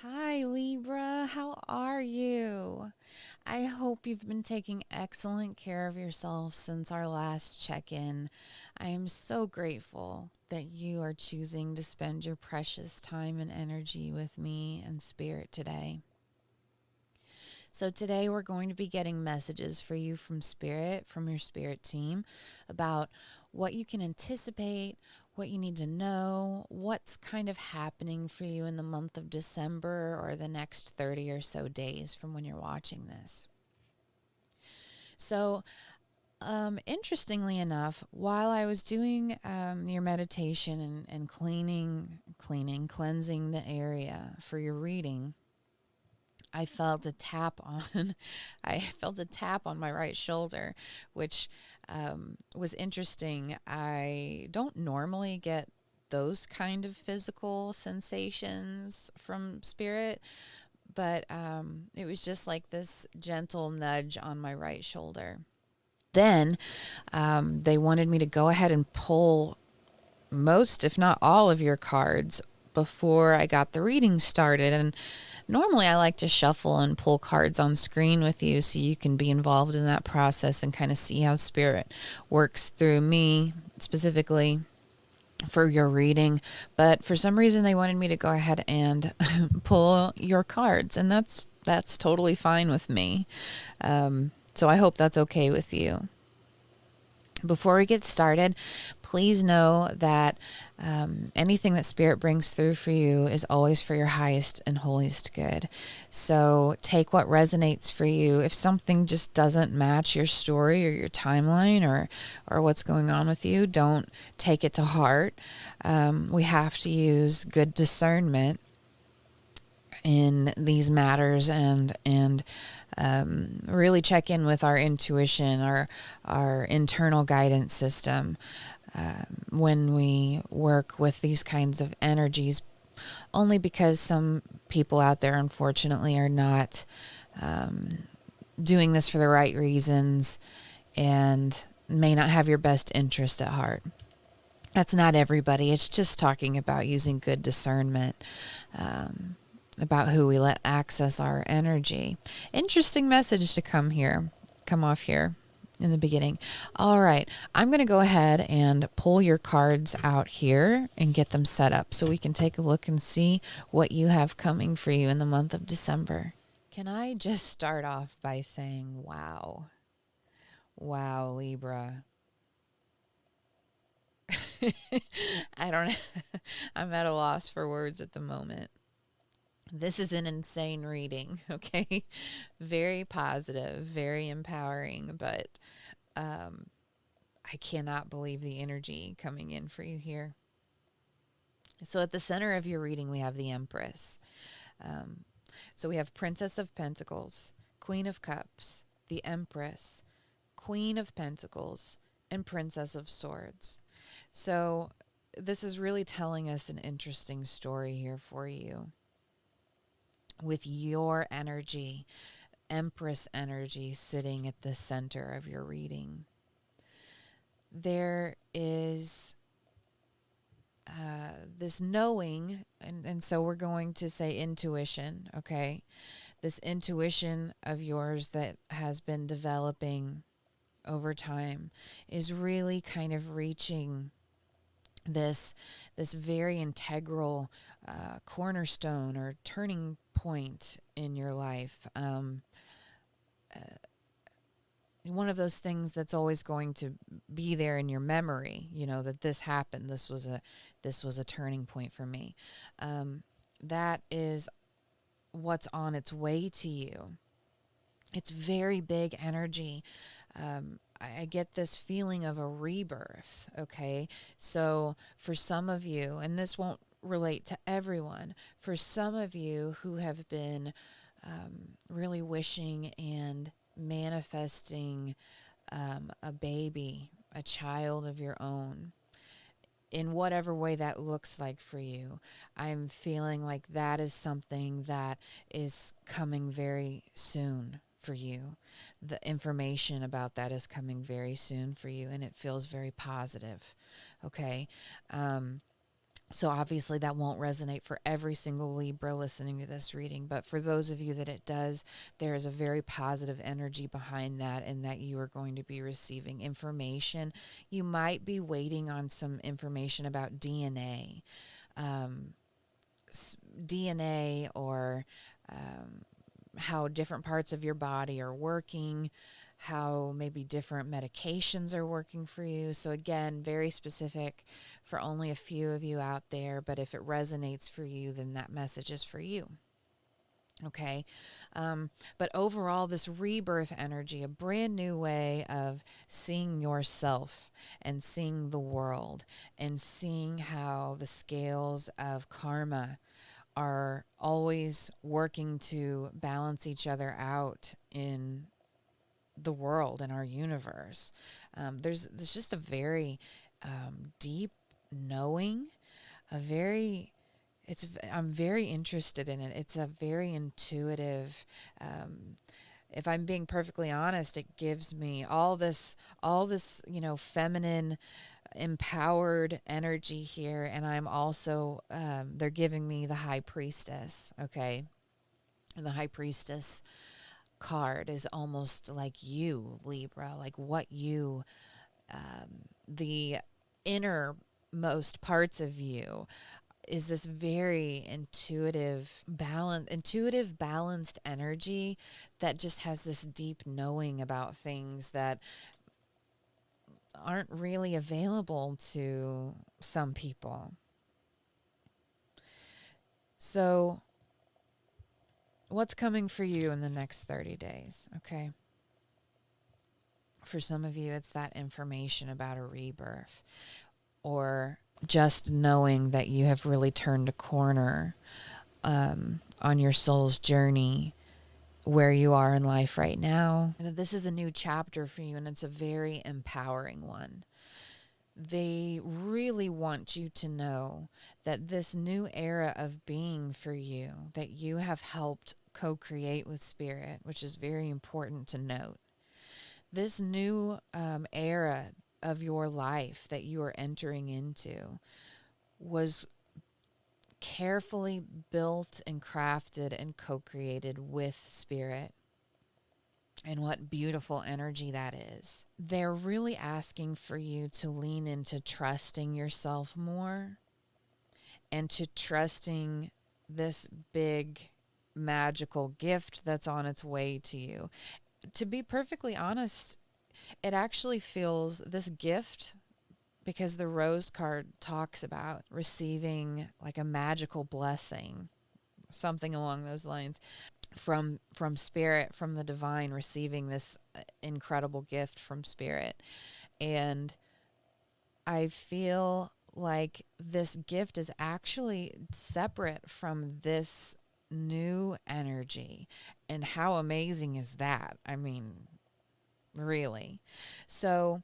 Hi, Libra. How are you? I hope you've been taking excellent care of yourself since our last check in. I am so grateful that you are choosing to spend your precious time and energy with me and Spirit today. So, today we're going to be getting messages for you from Spirit, from your Spirit team, about what you can anticipate, what you need to know, what's kind of happening for you in the month of December or the next 30 or so days from when you're watching this. So, interestingly enough, while I was doing your meditation and cleansing the area for your reading, I felt a tap on I felt a tap on my right shoulder, which was interesting. I don't normally get those kind of physical sensations from Spirit, but it was just like this gentle nudge on my right shoulder. Then they wanted me to go ahead and pull most, if not all, of your cards before I got the reading started. And normally I like to shuffle and pull cards on screen with you so you can be involved in that process and kind of see how Spirit works through me specifically for your reading. But for some reason they wanted me to go ahead and pull your cards, and that's totally fine with me. So I hope that's okay with you. Before we get started, please know that anything that Spirit brings through for you is always for your highest and holiest good. So take what resonates for you. If something just doesn't match your story or your timeline or what's going on with you, don't take it to heart. We have to use good discernment in these matters and really check in with our intuition, our internal guidance system when we work with these kinds of energies. Only because some people out there, unfortunately, are not doing this for the right reasons and may not have your best interest at heart. That's not everybody. It's just talking about using good discernment. About who we let access our energy. Interesting message to come off here in the beginning. All right, I'm going to go ahead and pull your cards out here and get them set up so we can take a look and see what you have coming for you in the month of December. Can I just start off by saying, wow. Wow, Libra. I don't I'm at a loss for words at the moment. This is an insane reading, okay? Very positive, very empowering, but I cannot believe the energy coming in for you here. So, at the center of your reading, we have the Empress. Um, so, we have Princess of Pentacles, Queen of Cups, the Empress, Queen of Pentacles, and Princess of Swords. So, this is really telling us an interesting story here for you with your energy, Empress energy, sitting at the center of your reading. There is this knowing, and so we're going to say intuition, okay? This intuition of yours that has been developing over time is really kind of reaching this very integral cornerstone or turning point in your life. One of those things that's always going to be there in your memory, you know, that this happened, this was a turning point for me. That is what's on its way to you. It's very big energy. I get this feeling of a rebirth, okay? So for some of you, and this won't relate to everyone, for some of you who have been really wishing and manifesting a baby, a child of your own, in whatever way that looks like for you, I'm feeling like that is something that is coming very soon for you. The information about that is coming very soon for you, and it feels very positive. Okay. So obviously that won't resonate for every single Libra listening to this reading, but for those of you that it does, there is a very positive energy behind that, and that you are going to be receiving information. You might be waiting on some information about DNA, um, DNA, or um, how different parts of your body are working, how maybe different medications are working for you. So, again, very specific for only a few of you out there, but if it resonates for you, then that message is for you. Okay. But overall, this rebirth energy, a brand new way of seeing yourself and seeing the world and seeing how the scales of karma are always working to balance each other out in the world and our universe. There's just a very deep knowing, a very I'm very interested in it. It's a very intuitive. If I'm being perfectly honest, it gives me all this, feminine, empowered energy here, and I'm also they're giving me the high priestess. Okay, and the high priestess card is almost like you, Libra, like what you, the innermost parts of you, is this very intuitive, balanced energy that just has this deep knowing about things that aren't really available to some people. So, what's coming for you in the next 30 days? Okay. For some of you, it's that information about a rebirth, or just knowing that you have really turned a corner on your soul's journey, where you are in life right now. And that this is a new chapter for you, and it's a very empowering one. They really want you to know that this new era of being for you, that you have helped co-create with Spirit, which is very important to note. This new era of your life that you are entering into was carefully built and crafted and co-created with Spirit. And what beautiful energy that is. They're really asking for you to lean into trusting yourself more, and to trusting this big magical gift that's on its way to you. To be perfectly honest, it actually feels this gift, because the rose card talks about receiving like a magical blessing, something along those lines, from Spirit, from the divine, receiving this incredible gift from Spirit. And I feel like this gift is actually separate from this new energy. And how amazing is that? I mean, really. So,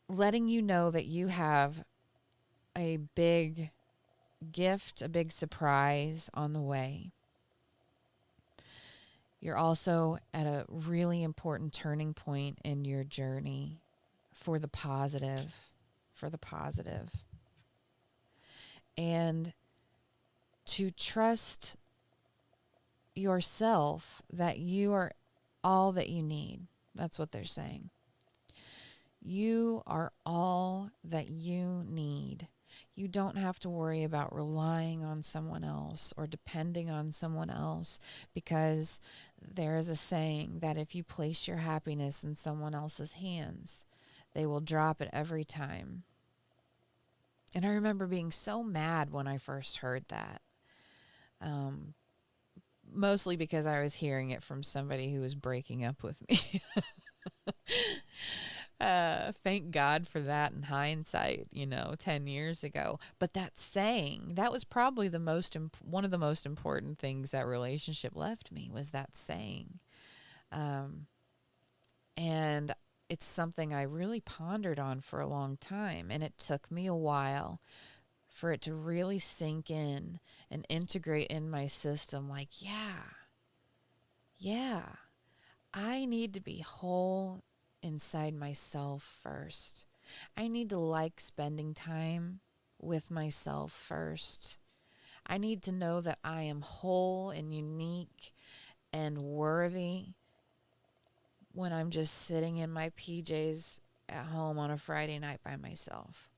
letting you know that you have a big gift, a big surprise on the way. You're also at a really important turning point in your journey for the positive, for the positive. And to trust yourself that you are all that you need. That's what they're saying. You are all that you need. You don't have to worry about relying on someone else or depending on someone else, because there is a saying that if you place your happiness in someone else's hands, they will drop it every time. And I remember being so mad when I first heard that. Um, Mostly because I was hearing it from somebody who was breaking up with me. Thank God for that in hindsight, 10 years ago. But that saying, that was probably one of the most important things that relationship left me, was that saying. And it's something I really pondered on for a long time. And it took me a while for it to really sink in and integrate in my system. Like, I need to be whole inside myself first. I need to like spending time with myself first. I need to know that I am whole and unique and worthy when I'm just sitting in my PJs at home on a Friday night by myself.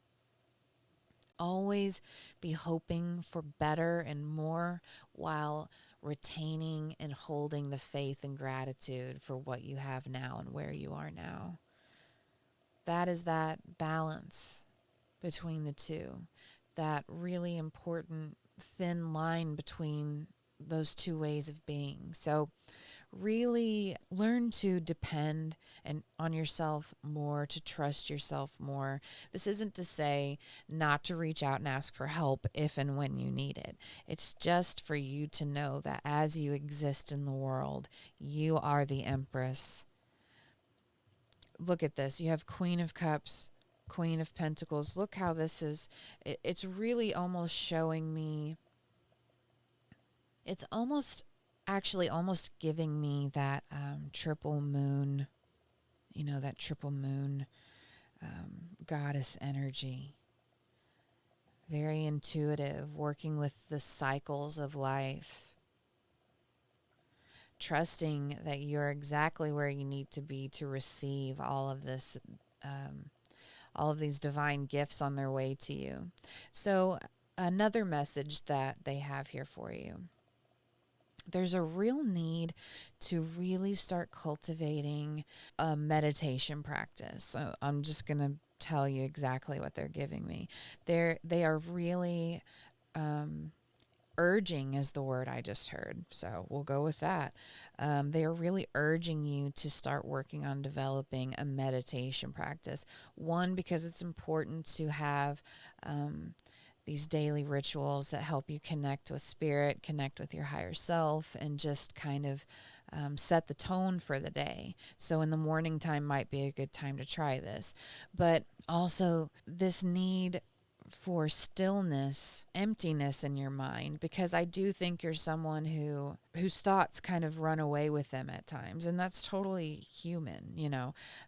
Always be hoping for better and more while retaining and holding the faith and gratitude for what you have now and where you are now. That is that balance between the two, that really important thin line between those two ways of being. So really learn to depend and on yourself more, to trust yourself more. This isn't to say not to reach out and ask for help if and when you need it. It's just for you to know that as you exist in the world, you are the Empress. Look at this. You have Queen of Cups, Queen of Pentacles. Look how this is. It's really almost showing me, it's almost actually almost giving me that triple moon, that triple moon goddess energy. Very intuitive, working with the cycles of life, trusting that you're exactly where you need to be to receive all of this, all of these divine gifts on their way to you. So another message that they have here for you: there's a real need to really start cultivating a meditation practice. So I'm just going to tell you exactly what they're giving me. They are really urging is the word I just heard. So we'll go with that. They are really urging you to start working on developing a meditation practice. One, because it's important to have these daily rituals that help you connect with spirit, connect with your higher self, and just kind of set the tone for the day. So in the morning time might be a good time to try this. But also this need for stillness, emptiness in your mind, because I do think you're someone whose thoughts kind of run away with them at times, and that's totally human.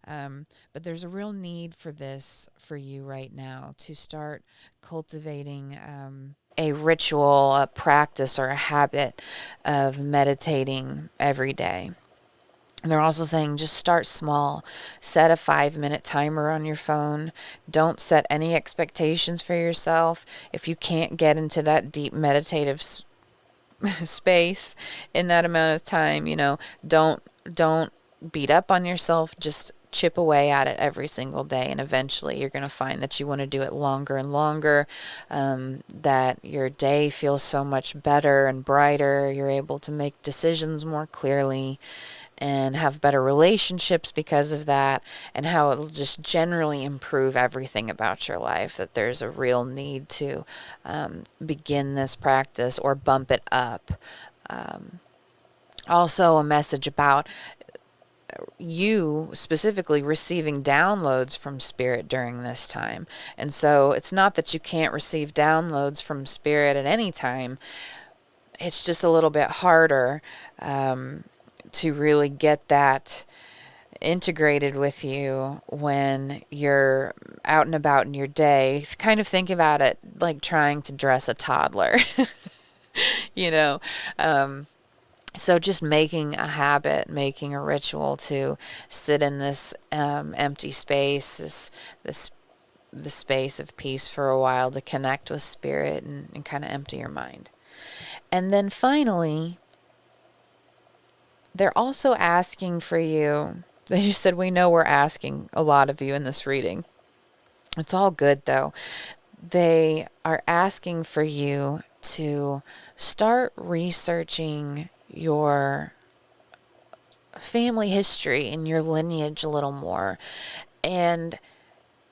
But there's a real need for this for you right now, to start cultivating a ritual, a practice, or a habit of meditating every day. And they're also saying just start small. Set a 5-minute timer on your phone. Don't set any expectations for yourself. If you can't get into that deep meditative space in that amount of time, don't beat up on yourself. Just chip away at it every single day, and eventually you're going to find that you want to do it longer and longer, that your day feels so much better and brighter. You're able to make decisions more clearly and have better relationships because of that, and how it'll just generally improve everything about your life. That there's a real need to begin this practice or bump it up. Also, a message about you specifically receiving downloads from spirit during this time. And so it's not that you can't receive downloads from spirit at any time. It's just a little bit harder to really get that integrated with you when you're out and about in your day. Kind of think about it like trying to dress a toddler, you know. So just making a habit, making a ritual to sit in this empty space, this the space of peace for a while, to connect with spirit and kind of empty your mind. And then finally, they're also asking for you. They just said, we know we're asking a lot of you in this reading. It's all good, though. They are asking for you to start researching your family history and your lineage a little more, and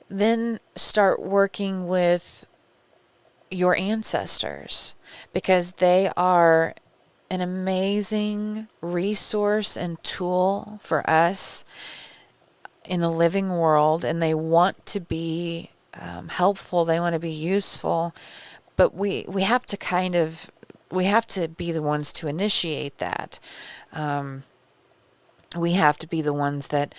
then start working with your ancestors, because they are an amazing resource and tool for us in the living world, and they want to be helpful, they want to be useful, but we have to be the ones to initiate that. we have to be the ones that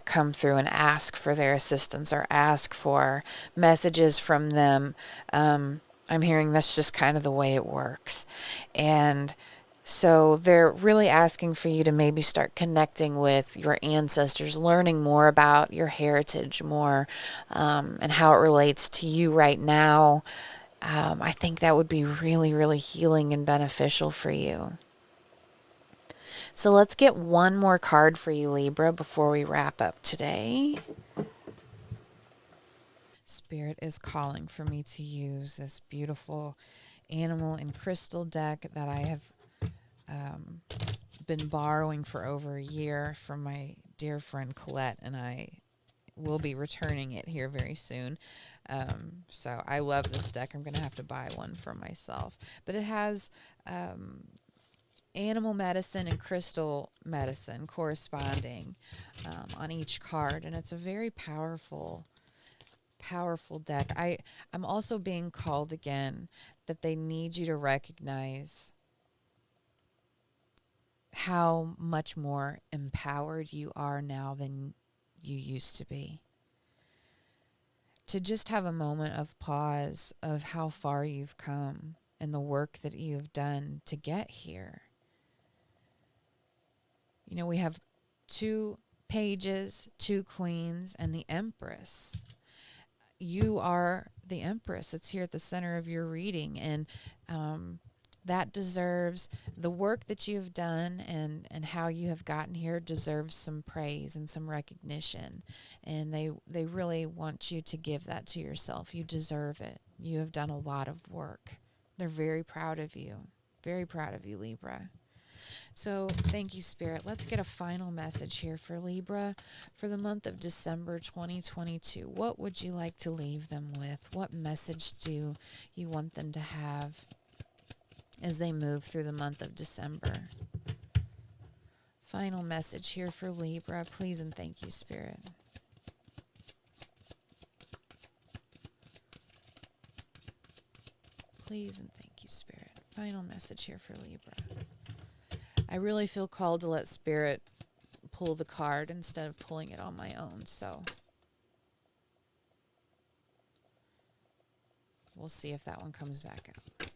come through and ask for their assistance or ask for messages from them. I'm hearing that's just kind of the way it works. And so they're really asking for you to maybe start connecting with your ancestors, learning more about your heritage more, and how it relates to you right now. I think that would be really, really healing and beneficial for you. So let's get one more card for you, Libra, before we wrap up today. Spirit is calling for me to use this beautiful animal and crystal deck that I have um, been borrowing for over a year from my dear friend Colette, and I will be returning it here very soon. So I love this deck. I'm going to have to buy one for myself. But it has animal medicine and crystal medicine corresponding on each card, and it's a very powerful deck. I'm also being called again that they need you to recognize how much more empowered you are now than you used to be. To just have a moment of pause of how far you've come and the work that you've done to get here. You know, we have two pages, two queens, and the Empress. You are the Empress that's here at the center of your reading, and that deserves the work that you've done, and how you have gotten here deserves some praise and some recognition. And they really want you to give that to yourself. You deserve it. You have done a lot of work. They're very proud of you. Very proud of you, Libra. So thank you, Spirit. Let's get a final message here for Libra for the month of December 2022. What would you like to leave them with? What message do you want them to have as they move through the month of December? Final message here for Libra. Please and thank you, Spirit. Please and thank you, Spirit. Final message here for Libra. I really feel called to let Spirit pull the card instead of pulling it on my own, so we'll see if that one comes back out.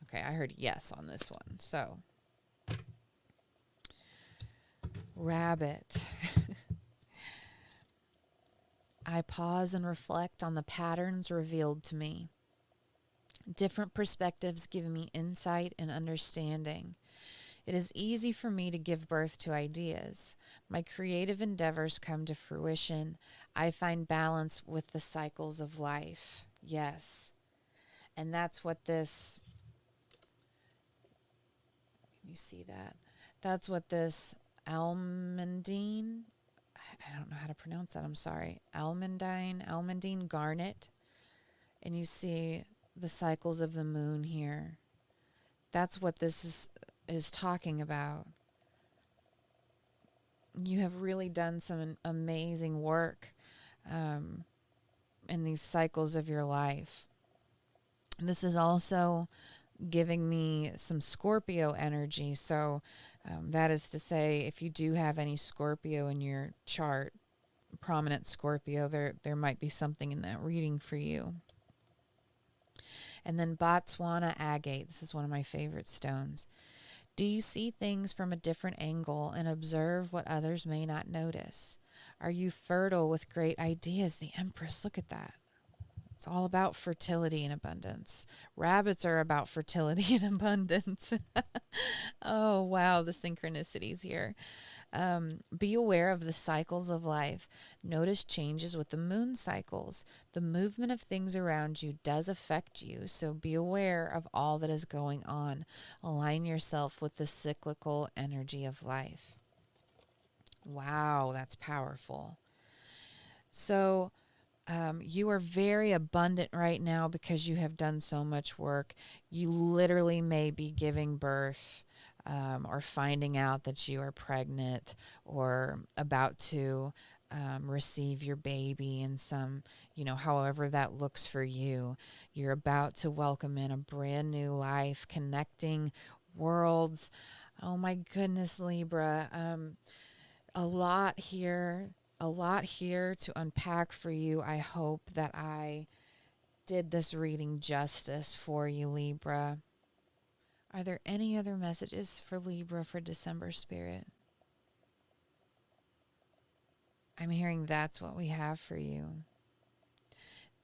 Okay, I heard yes on this one. So, Rabbit. I pause and reflect on the patterns revealed to me. Different perspectives give me insight and understanding. It is easy for me to give birth to ideas. My creative endeavors come to fruition. I find balance with the cycles of life. Yes. And that's what this, can you see that? That's what this almandine, I don't know how to pronounce that, I'm sorry. Almandine garnet. And you see the cycles of the moon here. That's what this is talking about. You have really done some amazing work in these cycles of your life. This is also giving me some Scorpio energy. So that is to say, if you do have any Scorpio in your chart, prominent Scorpio, there might be something in that reading for you. And then Botswana agate. This is one of my favorite stones. Do you see things from a different angle and observe what others may not notice? Are you fertile with great ideas? The Empress, look at that. It's all about fertility and abundance. Rabbits are about fertility and abundance. Oh, wow, the synchronicities here. Be aware of the cycles of life. Notice changes with the moon cycles. The movement of things around you does affect you, so be aware of all that is going on. Align yourself with the cyclical energy of life. Wow, that's powerful. So, you are very abundant right now because you have done so much work. You literally may be giving birth or finding out that you are pregnant or about to receive your baby in some, however that looks for you. You're about to welcome in a brand new life, connecting worlds. Oh my goodness, Libra. A lot here, a lot here to unpack for you. I hope that I did this reading justice for you, Libra. Are there any other messages for Libra for December, Spirit? I'm hearing that's what we have for you.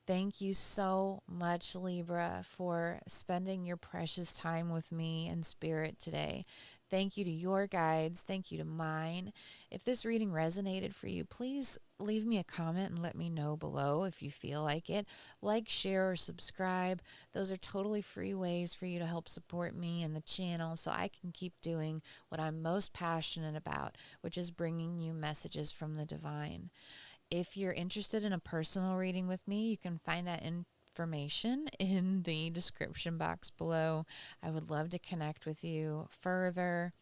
Thank you so much, Libra, for spending your precious time with me and Spirit today. Thank you to your guides. Thank you to mine. If this reading resonated for you, please leave me a comment and let me know below if you feel like it. Like, share, or subscribe. Those are totally free ways for you to help support me and the channel so I can keep doing what I'm most passionate about, which is bringing you messages from the divine. If you're interested in a personal reading with me, you can find that information in the description box below. I would love to connect with you further,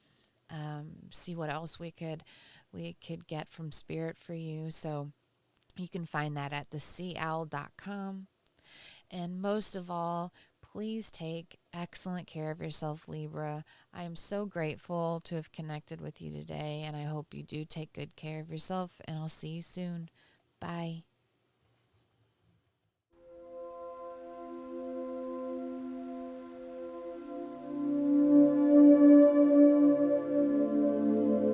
see what else we could get from Spirit for you. So you can find that at theseaowl.com. And most of all, please take excellent care of yourself, Libra. I am so grateful to have connected with you today, and I hope you do take good care of yourself, and I'll see you soon. Bye.